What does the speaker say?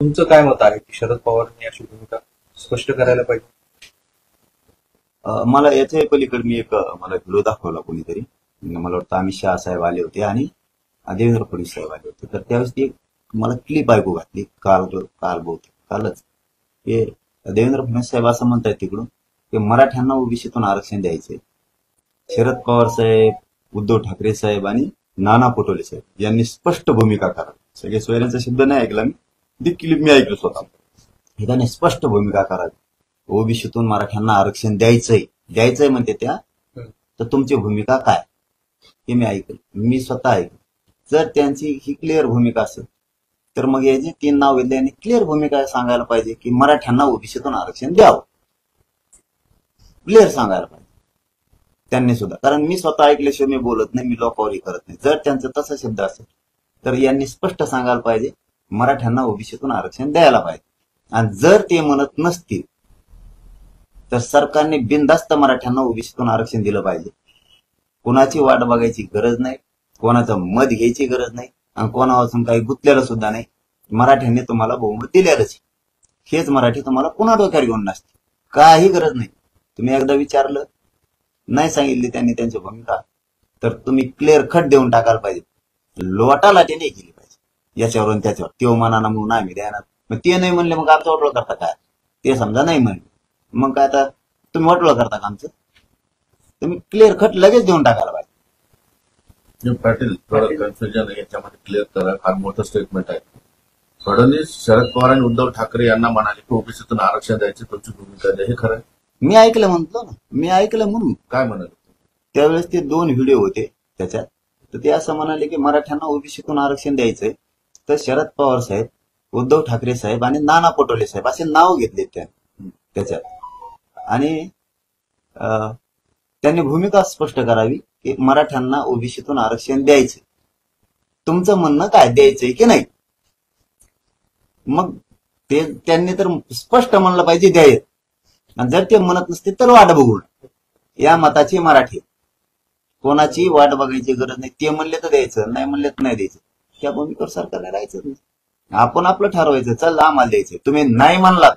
तुमचं काय मत आहे की शरद पवारांनी अशी भूमिका स्पष्ट करायला पाहिजे? मला याच्या पलीकडे मी मला व्हिडिओ दाखवला कोणीतरी. मला वाटतं अमित शहा साहेब आले होते आणि देवेंद्र फडणवीस साहेब आले होते. तर त्यावेळेस ती मला क्लिप ऐकू घातली काल बहुतेक कालच. ते देवेंद्र फडणवीस साहेब असं म्हणतायत तिकडून की मराठ्यांना ओबीसीतून आरक्षण द्यायचे. शरद पवार साहेब, उद्धव ठाकरे साहेब आणि नाना पटोले साहेब यांनी स्पष्ट भूमिका करावी. सगळे सोयऱ्यांचा शब्द नाही ऐकला मी, ती क्लिप मी ऐकलो स्वतः. हे त्यांनी स्पष्ट भूमिका करावी. ओबीसीतून मराठ्यांना आरक्षण द्यायचंय म्हणते त्या. तर तुमची भूमिका काय हे मी ऐकलं, मी स्वतः ऐकलं. जर त्यांची ही क्लिअर भूमिका असेल तर मग हे जे 3 नाव घेतले यांनी क्लिअर भूमिका सांगायला पाहिजे की मराठ्यांना ओबीसीतून आरक्षण द्यावं. क्लिअर सांगायला पाहिजे त्यांनी सुद्धा. कारण मी स्वतः ऐकल्याशिवाय मी बोलत नाही, मी लोकांवरही करत नाही. जर त्यांचं तसा शब्द असेल तर यांनी स्पष्ट सांगायला पाहिजे मराठ्यांना ओबीसीतून आरक्षण द्यायला पाहिजे. आणि जर ते म्हणत नसतील तर सरकारने बिनधास्त मराठ्यांना ओबीसीतून आरक्षण दिलं पाहिजे. कोणाची वाट बघायची गरज नाही, कोणाचं मत घ्यायची गरज नाही आणि कोणापासून काही गुंतलेलं सुद्धा नाही. मराठ्यांनी तुम्हाला बहुमत दिलेलंच. हेच मराठी तुम्हाला पुन्हा डोक्यावर घेऊन नसते, काही गरज नाही. तुम्ही एकदा विचारलं, नाही सांगितली त्यांनी त्यांची भूमिका, तर तुम्ही क्लिअर कट देऊन टाकायला पाहिजे. लोटालाटी नाही केली पाहिजे याच्यावरून त्याच्यावर. त्यो मनाना म्हणून आम्ही द्यायला, मग ते नाही म्हणले मग आमचं वाटोळ करता काय? ते समजा नाही म्हणले मग काय, आता तुम्ही वाटोळ करता का आमचं? तुम्ही क्लिअर कट लगेच देऊन टाकायला पाहिजे. पाटील, थोडं कन्फ्युजन याच्यामध्ये क्लिअर करा. फार मोठं स्टेटमेंट आहे. फडणवीस, शरद पवार आणि उद्धव ठाकरे यांना म्हणाले की ओबीसीतून आरक्षण द्यायची तुमची भूमिका आहे, हे खरं? मी ऐकलं म्हणतो ना, मी ऐकलं म्हणून. काय म्हणाले त्यावेळेस ते 2 व्हिडिओ होते त्याच्यात. तर ते असं म्हणाले की मराठ्यांना ओबीसीतून आरक्षण द्यायचंय. तर शरद पवार साहेब, उद्धव ठाकरे साहेब आणि नाना पटोले साहेब असे नाव घेतले त्याच्यात. आणि त्यांनी भूमिका स्पष्ट करावी की मराठ्यांना ओबीसीतून आरक्षण द्यायचंय. तुमचं म्हणणं काय, द्यायचंय की नाही? मग ते त्यांनी तर स्पष्ट म्हणलं पाहिजे द्यायचं. आणि जर ते म्हणत नसते तर वाट बघू. या मताची मराठी, कोणाची वाट बघायची गरज नाही. ते म्हणले तर द्यायचं, नाही म्हणले तर नाही द्यायचं. त्या भूमिकेवर सरकारने राहायचं नाही. आपण आपलं ठरवायचं, चल आम्हाला द्यायचं. तुम्ही नाही म्हणलात